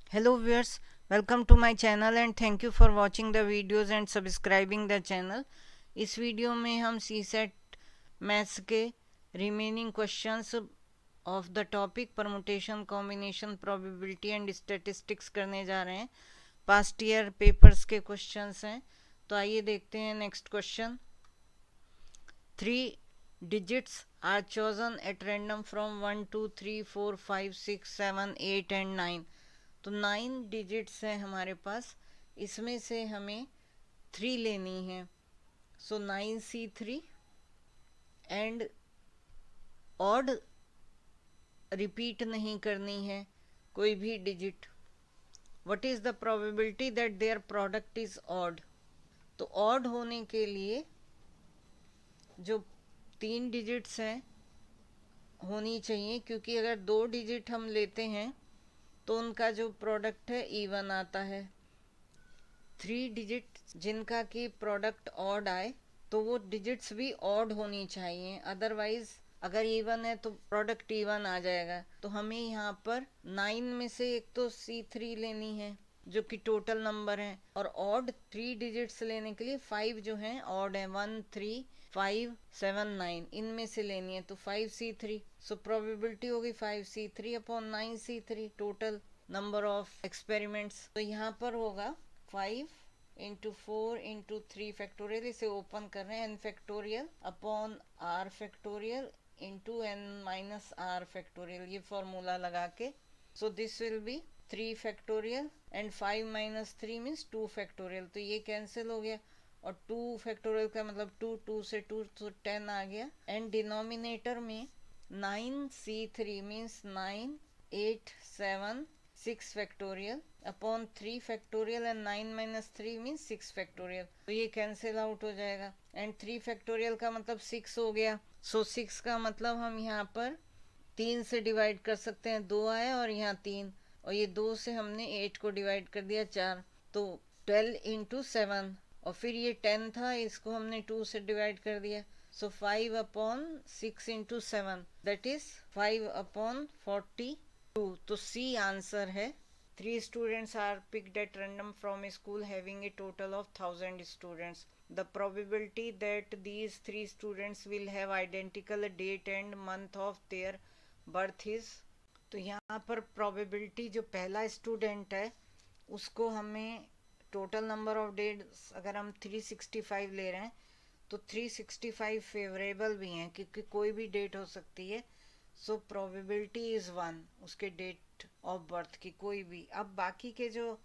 Hello viewers, welcome to my channel and thank you for watching the videos and subscribing the channel. इस video में हम सी set maths के remaining questions of the topic permutation combination probability and statistics करने जा रहे हैं। Past year papers के questions हैं, तो आइए देखते हैं next question. 3 digits are chosen at random from 1 2 3 4 5 6 7 8 and 9। तो 9 डिजिट्स हैं हमारे पास, इसमें से हमें 3 लेनी है। सो 9C3 एंड ऑड रिपीट नहीं करनी है कोई भी digit. What is the probability that their product is odd? तो ऑड होने के लिए जो 3 डिजिट्स हैं होनी चाहिए, क्योंकि अगर 2 डिजिट हम लेते हैं तो उनका जो प्रोडक्ट है इवन आता है। 3 डिजिट जिनका कि प्रोडक्ट ऑड आए तो वो डिजिट्स भी ऑड होनी चाहिए, अदरवाइज अगर इवन है तो प्रोडक्ट इवन आ जाएगा। तो हमें यहाँ पर 9 में से एक तो C3 लेनी है जो कि टोटल नंबर है, और ऑड 3 डिजिट्स लेने के लिए 5 जो हैं ऑड है, 1 3 5 7 9, इनमें से लेनी है। तो 5C3, सो प्रोबेबिलिटी होगी 5C3 upon 9C3 total number of experiments. तो यहाँ पर होगा 5 × 4 × 3 फैक्टोरियल, इसे ओपन कर रहे हैं, n factorial upon r factorial into n minus r factorial, ये फॉर्मूला लगा के। So this will be 3 factorial and 5 minus 3 means 2 factorial, तो ये कैंसिल हो गया। और 2 फैक्टोरियल का मतलब 2, 2 से 2 तो 10 आ गया। एंड डिनोमिनेटर में 9C3 means 9 8 7 6 factorial upon 3 factorial and 9 minus 3 mean 6 factorial, तो ये कैंसिल आउट हो जाएगा। एंड 3 फैक्टोरियल का मतलब 6 हो गया। सो 6 का मतलब हम यहाँ पर 3 से डिवाइड कर सकते हैं, 2 आया और यहाँ 3, और ये 2 से हमने 8 को डिवाइड कर दिया 4, तो 12 × 7, और फिर ये 10 था, इसको हमने 2 से डिवाइड कर दिया। सो 5/6 × 7 दैट इज 5/42। तो सी आंसर है। 3 students are picked at random from a school having a total of 1000 students. The probability that these 3 students will have identical date and month of their birth is। तो यहाँ पर probability जो पहला student है उसको हमें total number of dates अगर हम 365 ले रहे हैं तो 365 फेवरेबल भी हैं, क्योंकि कोई भी डेट हो सकती है। सो प्रोबेबिलिटी इज 1 उसके डेट ऑफ बर्थ की कोई भी। अब बाकी के जो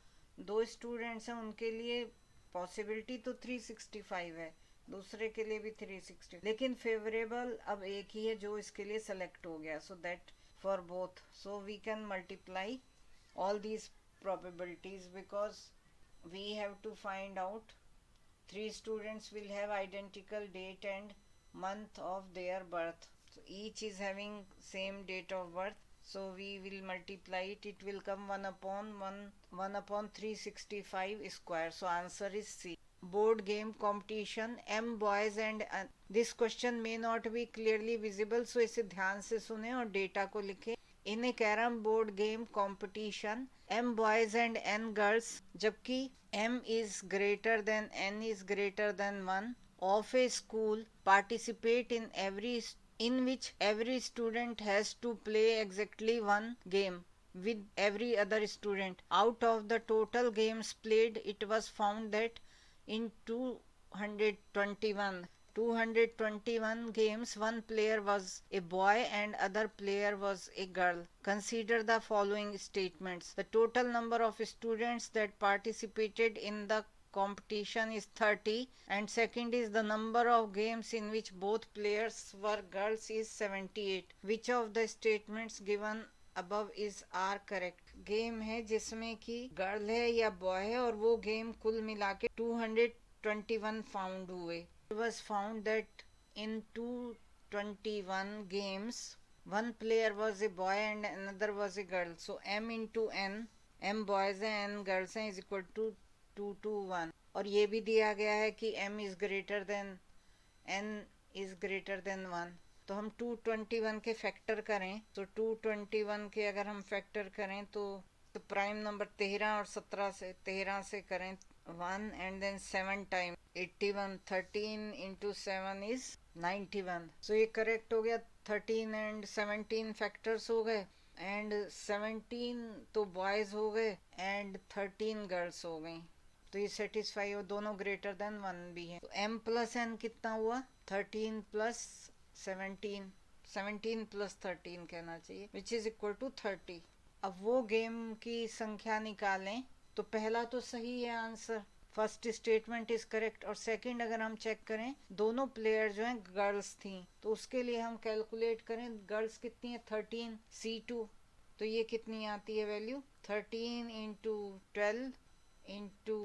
2 स्टूडेंट्स हैं उनके लिए पॉसिबिलिटी तो 365 है, दूसरे के लिए भी 360, लेकिन फेवरेबल अब एक ही है जो इसके लिए सेलेक्ट हो गया। So that for both, so we can multiply all these probabilities because we have to find out 3 students will have identical date and month of their birth. So each is having same date of birth. So we will multiply it. It will come 1/365 square. So answer is C. Board game competition M boys and this question may not be clearly visible. So इसे ध्यान से सुने और data को लिखें। In a carrom board game competition M boys and N girls, जबकि M is greater than N is greater than 1 of a school participate in which every student has to play exactly one game with every other student. Out of the total games played, it was found that in 221 games, one player was a boy and other player was a girl. Consider the following statements. The total number of students that participated in the competition is 30, and second is the number of games in which both players were girls is 78. Which of the statements given above is are correct? Game है जिसमें कि girl है या boy है और वो game कुल मिला के 221 फाउंड हुए। It was found that in 221 games one player was a boy and another was a girl. So m into n, m boys हैं n girls हैं, is equal to 2 to 1। और ये भी दिया गया है कि m is greater than n is greater than 1। तो हम 221 के फैक्टर करें, तो 221 के अगर हम फैक्टर करें तो तो प्राइम नंबर 13 और 17 से 13 से करें 1 and then 7 time 81, 13 into 7 is 91। So ये करेक्ट हो गया। 13 एंड 17 फैक्टर्स हो गए एंड 17 तो बॉयज हो गए एंड 13 गर्ल्स हो गई, तो ये सेटिस्फाई हो, दोनों ग्रेटर देन 1 भी है। तो m प्लस n कितना हुआ? 13 प्लस 17, 17 प्लस 13 कहना चाहिए, विच इज इक्वल टू 30। अब वो गेम की संख्या निकालें, तो पहला तो सही है answer, first statement is correct. और सेकंड अगर हम चेक करें, दोनों प्लेयर जो हैं गर्ल्स थी, तो उसके लिए हम कैलकुलेट करें, गर्ल्स कितनी है 13 C2, तो ये कितनी आती है value 13 into 12 into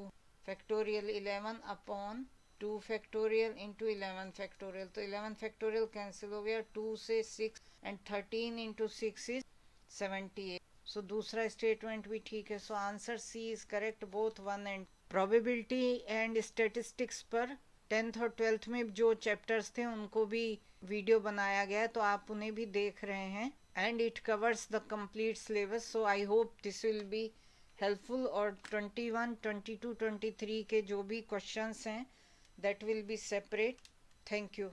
factorial 11 upon 2 factorial into 11 factorial, तो 11 फैक्टोरियल कैंसिल हो गया, 2 से 6 एंड 13 इंटू 6 इज 78। सो दूसरा स्टेटमेंट भी ठीक है। So answer C is correct both 1 and. Probability and statistics पर 10th और 12th में जो चैप्टर्स थे उनको भी वीडियो बनाया गया है, तो आप उन्हें भी देख रहे हैं and it covers the complete syllabus. So I hope this will be helpful. और 21, 22, 23 के जो भी क्वेश्चंस हैं that will be separate. Thank you.